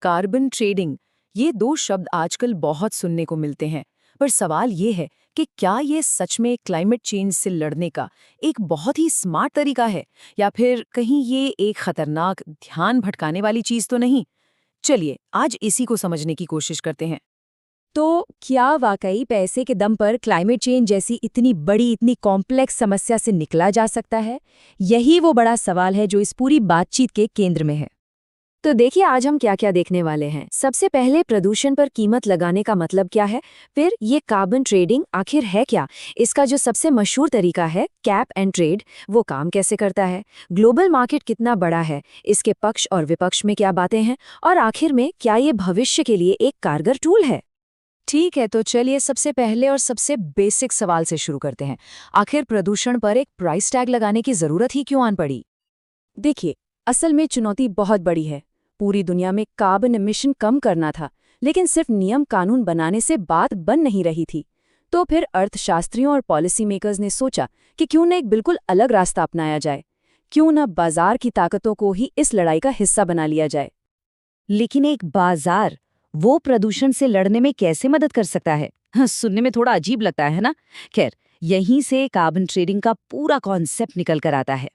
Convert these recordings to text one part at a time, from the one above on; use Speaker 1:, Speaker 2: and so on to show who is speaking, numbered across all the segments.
Speaker 1: Carbon trading, ये दो शब्द आजकल बहुत सुनने को मिलते हैं। पर सवाल ये है कि क्या ये सच में क्लाइमेट चेंज से लड़ने का एक बहुत ही स्मार्ट तरीका है, या फिर कहीं ये एक खतरनाक ध्यान भटकाने वाली चीज तो नहीं। चलिए आज इसी को समझने की कोशिश करते हैं।
Speaker 2: तो क्या वाकई पैसे के दम पर क्लाइमेट चेंज जैसी इतनी बड़ी, इतनी कॉम्प्लेक्स समस्या से निकला जा सकता है? यही वो बड़ा सवाल है जो इस पूरी बातचीत के केंद्र में है। तो देखिए आज हम क्या क्या देखने वाले हैं। सबसे पहले प्रदूषण पर कीमत लगाने का मतलब क्या है, फिर ये कार्बन ट्रेडिंग आखिर है क्या, इसका जो सबसे मशहूर तरीका है कैप एंड ट्रेड, वो काम कैसे करता है, ग्लोबल मार्केट कितना बड़ा है, इसके पक्ष और विपक्ष में क्या बातें हैं, और आखिर में क्या ये भविष्य के लिए एक कारगर टूल है।
Speaker 1: ठीक है, तो चलिए सबसे पहले और सबसे बेसिक सवाल से शुरू करते हैं। आखिर प्रदूषण पर एक प्राइस टैग लगाने की जरूरत ही क्यों आन पड़ी?
Speaker 2: देखिए, असल में चुनौती बहुत बड़ी है। पूरी दुनिया में कार्बन एमिशन कम करना था, लेकिन सिर्फ नियम कानून बनाने से बात बन नहीं रही थी। तो फिर अर्थशास्त्रियों और पॉलिसी मेकर्स ने सोचा कि क्यों न एक बिल्कुल अलग रास्ता अपनाया जाए, क्यों न बाजार की ताकतों को ही इस लड़ाई का हिस्सा बना लिया जाए।
Speaker 3: लेकिन एक बाजार वो प्रदूषण से लड़ने में कैसे मदद कर सकता है? हाँ, सुनने में थोड़ा अजीब लगता है ना। खैर, यहीं से कार्बन ट्रेडिंग का पूरा कॉन्सेप्ट निकल कर आता है।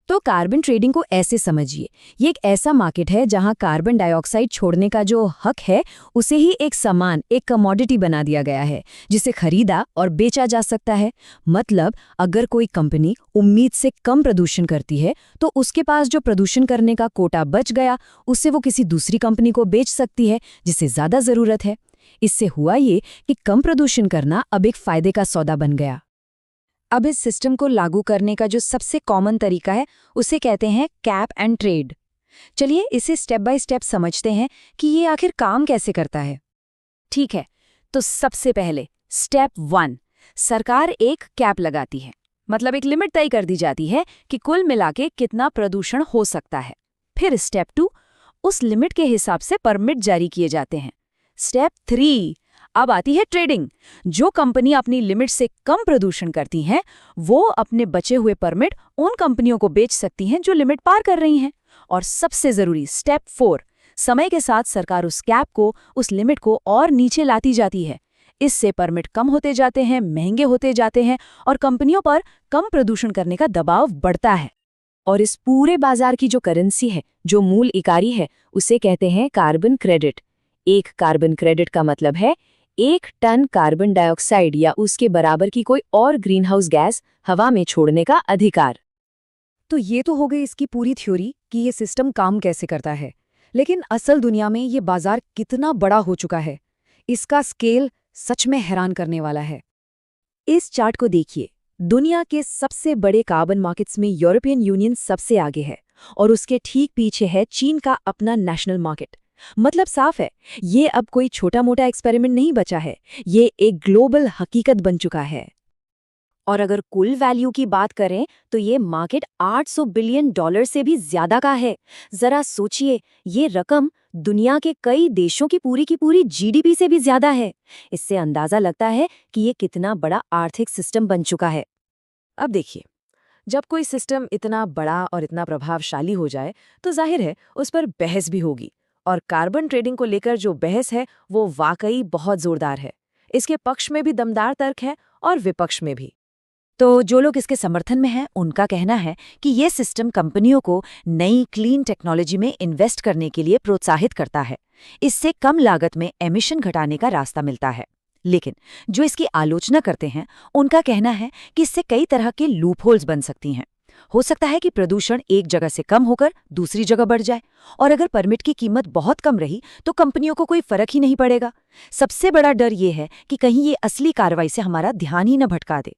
Speaker 2: तो कार्बन ट्रेडिंग को ऐसे समझिए, ये एक ऐसा मार्केट है जहां कार्बन डाइऑक्साइड छोड़ने का जो हक है उसे ही एक सामान, एक कमोडिटी बना दिया गया है, जिसे खरीदा और बेचा जा सकता है। मतलब अगर कोई कंपनी उम्मीद से कम प्रदूषण करती है तो उसके पास जो प्रदूषण करने का कोटा बच गया उसे वो किसी दूसरी कंपनी को बेच सकती है जिसे ज्यादा जरूरत है। इससे हुआ ये कि कम प्रदूषण करना अब एक फायदे का सौदा बन गया। अब इस सिस्टम को लागू करने का जो सबसे कॉमन तरीका है उसे कहते हैं कैप एंड ट्रेड। चलिए इसे स्टेप बाय स्टेप समझते हैं कि ये आखिर काम कैसे करता है। ठीक है, तो सबसे पहले स्टेप 1, सरकार एक कैप लगाती है, मतलब एक लिमिट तय कर दी जाती है कि कुल मिला के कितना प्रदूषण हो सकता है। फिर स्टेप 2, उस लिमिट के हिसाब से परमिट जारी किए जाते हैं। स्टेप 3, अब आती है ट्रेडिंग। जो कंपनी अपनी लिमिट से कम प्रदूषण करती हैं, वो अपने बचे हुए परमिट उन कंपनियों को बेच सकती हैं जो लिमिट पार कर रही हैं। और सबसे जरूरी स्टेप 4, समय के साथ सरकार उस कैप को, उस लिमिट को और नीचे लाती जाती है। इससे परमिट कम होते जाते हैं, महंगे होते जाते हैं और कंपनियों पर कम प्रदूषण करने का दबाव बढ़ता है। और इस पूरे बाजार की जो करेंसी है, जो मूल इकाई है, उसे कहते हैं कार्बन क्रेडिट। एक कार्बन क्रेडिट का मतलब है 1 टन कार्बन डाइऑक्साइड या उसके बराबर की कोई और ग्रीनहाउस गैस हवा में छोड़ने का अधिकार।
Speaker 3: तो ये तो हो गई इसकी पूरी थ्योरी कि ये सिस्टम काम कैसे करता है। लेकिन असल दुनिया में ये बाजार कितना बड़ा हो चुका है, इसका स्केल सच में हैरान करने वाला है।
Speaker 2: इस चार्ट को देखिए, दुनिया के सबसे बड़े कार्बन मार्केट्स में यूरोपियन यूनियन सबसे आगे है और उसके ठीक पीछे है चीन का अपना नेशनल मार्केट। मतलब साफ है, ये अब कोई छोटा मोटा एक्सपेरिमेंट नहीं बचा है, ये एक ग्लोबल हकीकत बन चुका है। और अगर कुल वैल्यू की बात करें तो ये मार्केट $800 बिलियन से भी ज्यादा का है। जरा सोचिए, ये रकम दुनिया के कई देशों की पूरी जीडीपी से भी ज्यादा है। इससे अंदाजा लगता है कि ये कितना बड़ा आर्थिक सिस्टम बन चुका है।
Speaker 1: अब देखिए, जब कोई सिस्टम इतना बड़ा और इतना प्रभावशाली हो जाए तो जाहिर है उस पर बहस भी होगी। और कार्बन ट्रेडिंग को लेकर जो बहस है वो वाकई बहुत जोरदार है। इसके पक्ष में भी दमदार तर्क है और विपक्ष में भी।
Speaker 2: तो जो लोग इसके समर्थन में हैं, उनका कहना है कि ये सिस्टम कंपनियों को नई क्लीन टेक्नोलॉजी में इन्वेस्ट करने के लिए प्रोत्साहित करता है। इससे कम लागत में एमिशन घटाने का रास्ता मिलता है। लेकिन जो इसकी आलोचना करते हैं, उनका कहना है कि इससे कई तरह के लूपहोल्स बन सकती हैं। हो सकता है कि प्रदूषण एक जगह से कम होकर दूसरी जगह बढ़ जाए, और अगर परमिट की कीमत बहुत कम रही तो कंपनियों को कोई फर्क ही नहीं पड़ेगा। सबसे बड़ा डर ये है कि कहीं ये असली कार्रवाई से हमारा ध्यान ही न भटका दे।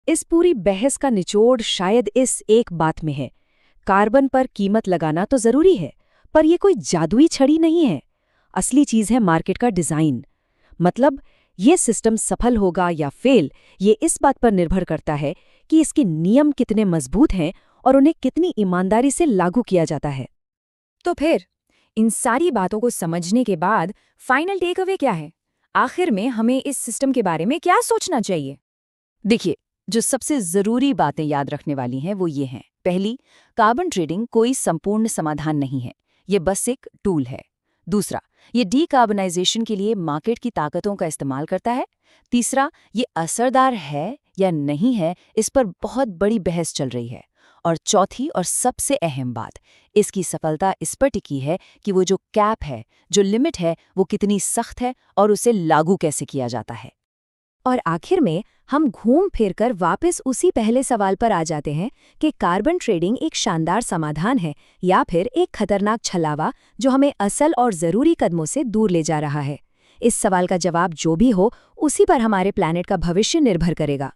Speaker 2: इस पूरी बहस का निचोड़ शायद इस एक बात में है, कार्बन पर कीमत लगाना तो जरूरी है, पर यह कोई जादुई छड़ी नहीं है। असली चीज है मार्केट का डिजाइन। मतलब ये सिस्टम सफल होगा या फेल, ये इस बात पर निर्भर करता है कि इसके नियम कितने मजबूत हैं और उन्हें कितनी ईमानदारी से लागू किया जाता है। तो फिर इन सारी बातों को समझने के बाद फाइनल टेक अवे क्या है? आखिर में हमें इस सिस्टम के बारे में क्या सोचना चाहिए? देखिए, जो सबसे जरूरी बातें याद रखने वाली हैं वो ये हैं। पहली, कार्बन ट्रेडिंग कोई संपूर्ण समाधान नहीं है, ये बस एक टूल है।
Speaker 1: दूसरा, ये डीकार्बनाइजेशन के लिए मार्केट की ताकतों का इस्तेमाल करता है। तीसरा, ये असरदार है या नहीं है, इस पर बहुत बड़ी बहस चल रही है। और चौथी और सबसे अहम बात, इसकी सफलता इस पर टिकी है कि वो जो कैप है, जो लिमिट है, वो कितनी सख्त है और उसे लागू कैसे किया जाता है।
Speaker 2: और आखिर में हम घूम फिर कर वापस उसी पहले सवाल पर आ जाते हैं कि कार्बन ट्रेडिंग एक शानदार समाधान है या फिर एक खतरनाक छलावा जो हमें असल और ज़रूरी कदमों से दूर ले जा रहा है। इस सवाल का जवाब जो भी हो, उसी पर हमारे प्लैनेट का भविष्य निर्भर करेगा।